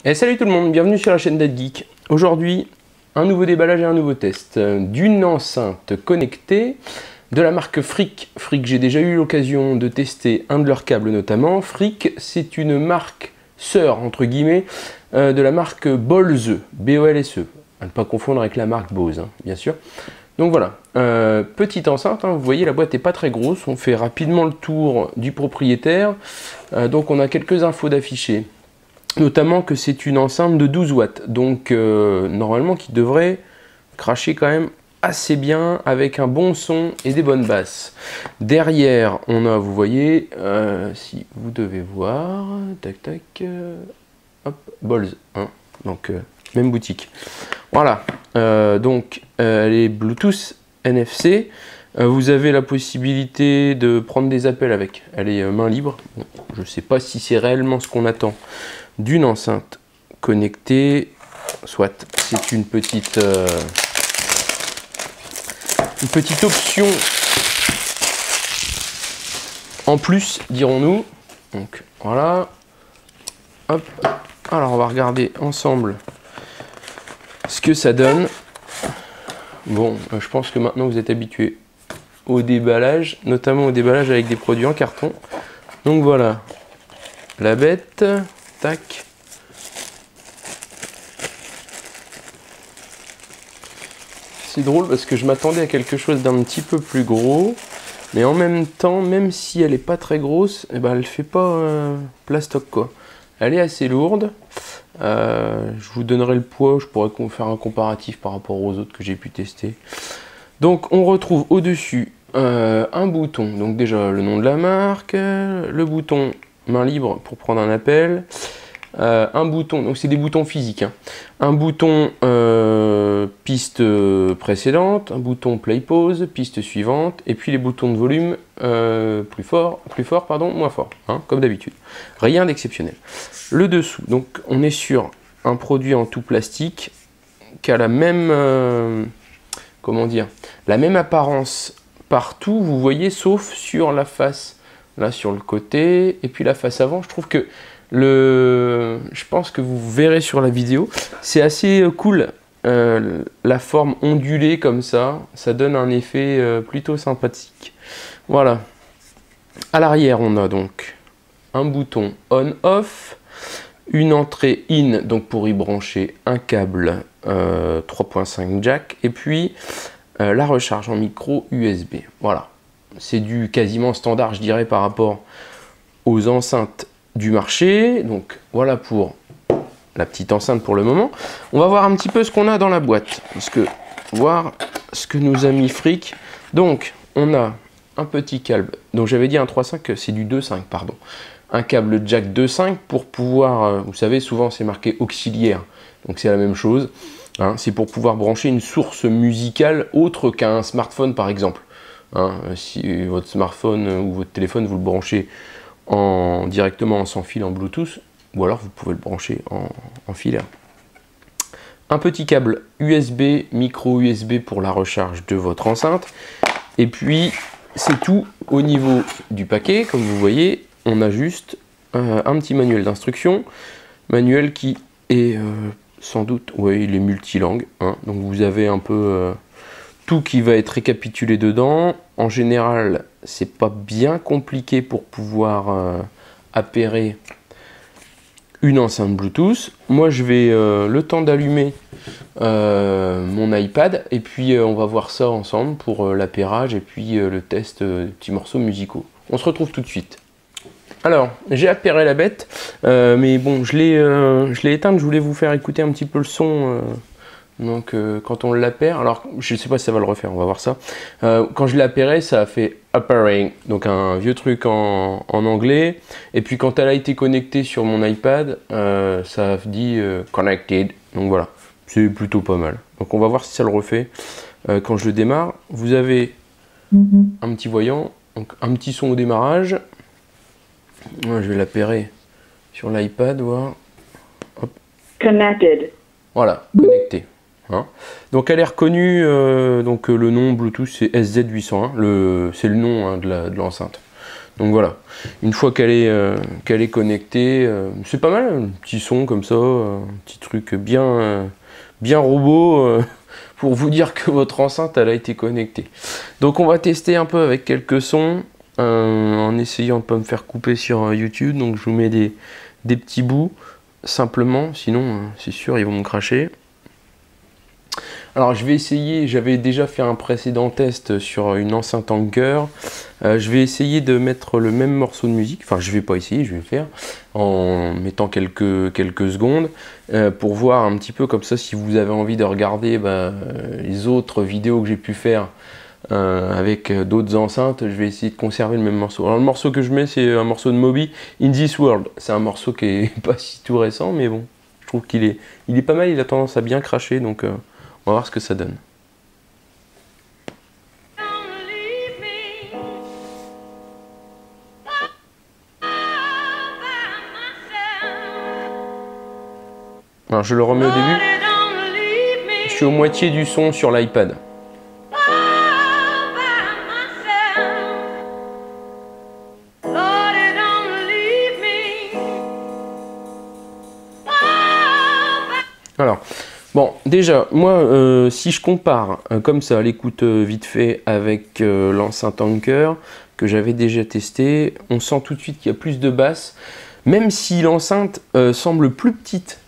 Et salut tout le monde, bienvenue sur la chaîne DatGeek. Aujourd'hui, un nouveau déballage et un nouveau test d'une enceinte connectée de la marque Frick. Frick, j'ai déjà eu l'occasion de tester un de leurs câbles notamment. Frick, c'est une marque sœur, entre guillemets, de la marque Bolse, B-O-L-S-E. À ne pas confondre avec la marque Bose, hein, bien sûr. Donc voilà, petite enceinte, hein, vous voyez la boîte n'est pas très grosse, on fait rapidement le tour du propriétaire. Donc on a quelques infos d'afficher. Notamment que c'est une enceinte de 12 watts, donc normalement qui devrait cracher quand même assez bien avec un bon son et des bonnes basses. Derrière, on a, vous voyez, si vous devez voir, tac tac, hop, Bolse, hein, donc même boutique. Voilà, donc elle est Bluetooth NFC. Vous avez la possibilité de prendre des appels avec. Elle est main libre. Bon, je ne sais pas si c'est réellement ce qu'on attend d'une enceinte connectée, soit c'est une petite option en plus, dirons-nous. Donc voilà, hop. Alors on va regarder ensemble ce que ça donne. Bon, je pense que maintenant vous êtes habitués au déballage, notamment au déballage avec des produits en carton. Donc voilà, la bête. Tac. C'est drôle parce que je m'attendais à quelque chose d'un petit peu plus gros, mais en même temps, même si elle est pas très grosse, eh ben elle fait pas plastoc quoi. Elle est assez lourde. Je vous donnerai le poids, je pourrais faire un comparatif par rapport aux autres que j'ai pu tester. Donc on retrouve au-dessus un bouton, donc déjà le nom de la marque, le bouton main libre pour prendre un appel, un bouton, donc c'est des boutons physiques, hein. Un bouton piste précédente, un bouton play pause, piste suivante, et puis les boutons de volume plus fort, pardon, moins fort, hein, comme d'habitude. Rien d'exceptionnel. Le dessous, donc on est sur un produit en tout plastique qui a la même, comment dire, la même apparence partout, vous voyez, sauf sur la face. Là sur le côté, et puis la face avant, je trouve que je pense que vous verrez sur la vidéo, c'est assez cool, la forme ondulée comme ça donne un effet plutôt sympathique. Voilà, à l'arrière on a donc un bouton on-off, une entrée in, donc pour y brancher un câble 3.5 jack, et puis la recharge en micro USB, voilà. C'est du quasiment standard, je dirais, par rapport aux enceintes du marché. Donc voilà pour la petite enceinte pour le moment. On va voir un petit peu ce qu'on a dans la boîte, parce que voir ce que nous a mis Frick. Donc on a un petit câble, donc j'avais dit un 3.5, c'est du 2.5, pardon. Un câble jack 2.5 pour pouvoir, vous savez, souvent c'est marqué auxiliaire, donc c'est la même chose, hein, c'est pour pouvoir brancher une source musicale autre qu'un smartphone par exemple. Hein, si votre smartphone ou votre téléphone vous le branchez directement en sans fil en Bluetooth, ou alors vous pouvez le brancher en filaire. Un petit câble USB, micro USB pour la recharge de votre enceinte. Et puis c'est tout au niveau du paquet. Comme vous voyez, on a juste un petit manuel d'instruction, manuel qui est sans doute, oui, il est multilangue, hein, donc vous avez un peu tout qui va être récapitulé dedans. En général, c'est pas bien compliqué pour pouvoir appairer une enceinte Bluetooth. Moi, je vais le temps d'allumer mon iPad et puis on va voir ça ensemble pour l'appairage et puis le test des petits morceaux musicaux. On se retrouve tout de suite. Alors, j'ai appairé la bête, mais bon, je l'ai éteinte. Je voulais vous faire écouter un petit peu le son. Donc quand on l'appaire, alors je ne sais pas si ça va le refaire, on va voir ça. Quand je l'ai appairé, ça a fait appairing, donc un vieux truc en anglais. Et puis quand elle a été connectée sur mon iPad, ça a dit connected. Donc voilà, c'est plutôt pas mal. Donc on va voir si ça le refait. Quand je le démarre, vous avez un petit voyant, donc un petit son au démarrage. Je vais l'appairer sur l'iPad, voir. Hop. Connected. Voilà, connecté. Hein. Donc elle est reconnue, donc le nom Bluetooth c'est SZ801, c'est le nom, hein, de l'enceinte. Donc voilà, une fois qu'elle est connectée, c'est pas mal, un petit son comme ça, un petit truc bien robot pour vous dire que votre enceinte elle a été connectée. Donc on va tester un peu avec quelques sons en essayant de ne pas me faire couper sur YouTube. Donc je vous mets des petits bouts simplement, sinon c'est sûr ils vont me cracher. Alors je vais essayer, j'avais déjà fait un précédent test sur une enceinte Anker. Je vais essayer de mettre le même morceau de musique, enfin je vais pas essayer, je vais le faire en mettant quelques secondes pour voir un petit peu comme ça si vous avez envie de regarder les autres vidéos que j'ai pu faire avec d'autres enceintes. Je vais essayer de conserver le même morceau. Alors le morceau que je mets c'est un morceau de Moby, In This World. C'est un morceau qui est pas si tout récent mais bon, je trouve qu'il est pas mal, il a tendance à bien cracher donc on va voir ce que ça donne. Alors je le remets au début. Je suis au moitié du son sur l'iPad. Alors, bon, déjà, moi, si je compare comme ça, l'écoute vite fait avec l'enceinte Anker que j'avais déjà testé, on sent tout de suite qu'il y a plus de basse, même si l'enceinte semble plus petite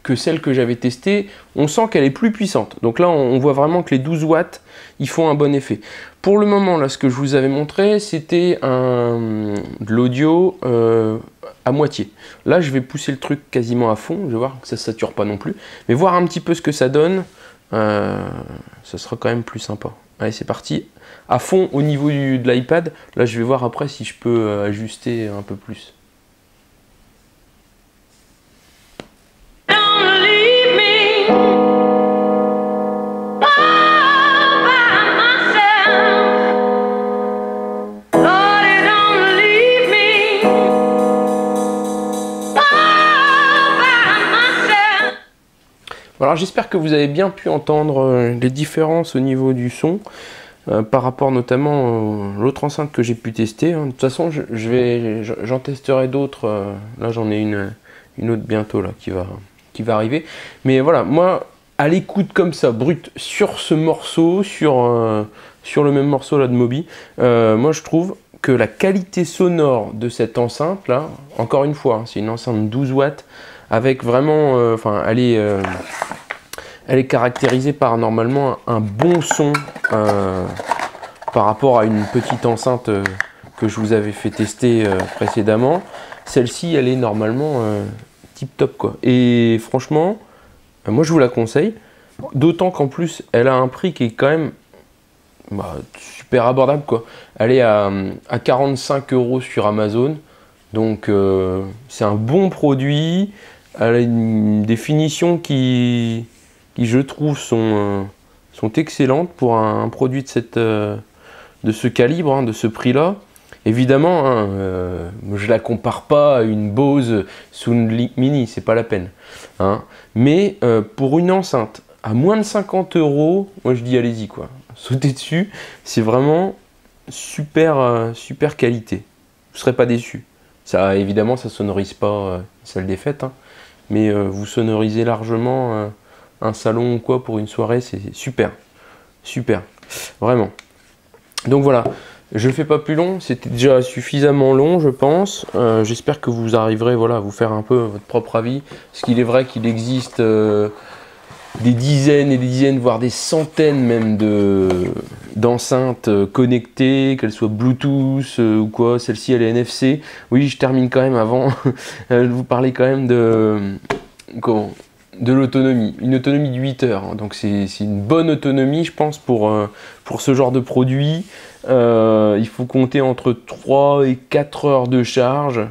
que celle que j'avais testée, on sent qu'elle est plus puissante. Donc là, on voit vraiment que les 12 watts, ils font un bon effet. Pour le moment, là, ce que je vous avais montré, c'était de l'audio à moitié. Là, je vais pousser le truc quasiment à fond. Je vais voir que ça ne sature pas non plus. Mais voir un petit peu ce que ça donne, ça sera quand même plus sympa. Allez, c'est parti. À fond au niveau de l'iPad. Là, je vais voir après si je peux ajuster un peu plus. Alors j'espère que vous avez bien pu entendre les différences au niveau du son par rapport notamment à l'autre enceinte que j'ai pu tester. De toute façon j'en testerai d'autres. Là j'en ai une autre bientôt là, qui va arriver. Mais voilà, moi à l'écoute comme ça, brut, sur ce morceau, sur le même morceau là de Moby, moi je trouve que la qualité sonore de cette enceinte là, encore une fois, c'est une enceinte 12 watts, avec vraiment, elle est caractérisée par normalement un bon son par rapport à une petite enceinte que je vous avais fait tester précédemment. Celle-ci, elle est normalement tip top quoi. Et franchement, moi je vous la conseille, d'autant qu'en plus elle a un prix qui est quand même super abordable quoi. Elle est à 45 € sur Amazon, donc c'est un bon produit. Elle a des finitions qui je trouve sont excellentes pour un produit de ce calibre, hein, de ce prix-là. Évidemment, hein, je la compare pas à une Bose Soundlink Mini, c'est pas la peine. Hein. Mais pour une enceinte à moins de 50 €, moi je dis allez-y quoi. Sautez dessus, c'est vraiment super qualité. Vous ne serez pas déçus. Ça, évidemment, ça sonorise pas une salle des fêtes, hein. Mais vous sonorisez largement un salon ou quoi pour une soirée, c'est super, vraiment. Donc voilà, je ne fais pas plus long, c'était déjà suffisamment long je pense. J'espère que vous arriverez voilà, à vous faire un peu votre propre avis, parce qu'il est vrai qu'il existe des dizaines et des dizaines, voire des centaines même d'enceintes connectées, qu'elles soient Bluetooth ou quoi. Celle-ci elle est NFC. Oui, je termine quand même avant de vous parler quand même de l'autonomie. Une autonomie de 8 heures. Donc c'est une bonne autonomie je pense pour ce genre de produit. Il faut compter entre 3 et 4 heures de charge.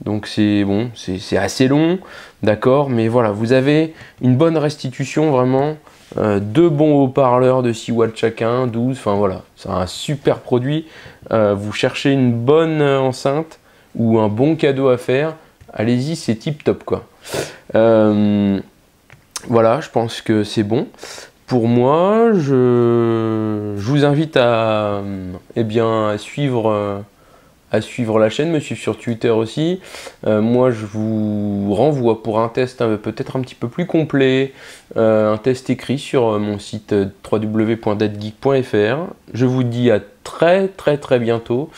Donc c'est bon, c'est assez long, d'accord, mais voilà, vous avez une bonne restitution vraiment, deux bons haut-parleurs de 6 watts chacun, 12, enfin voilà, c'est un super produit. Vous cherchez une bonne enceinte ou un bon cadeau à faire, allez-y, c'est tip top quoi. Voilà, je pense que c'est bon. Pour moi, je vous invite à suivre à suivre la chaîne, me suivre sur Twitter aussi. Moi, je vous renvoie pour un test peut-être un petit peu plus complet, un test écrit sur mon site www.datgeek.fr. Je vous dis à très bientôt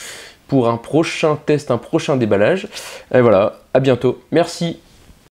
pour un prochain test, un prochain déballage. Et voilà, à bientôt. Merci.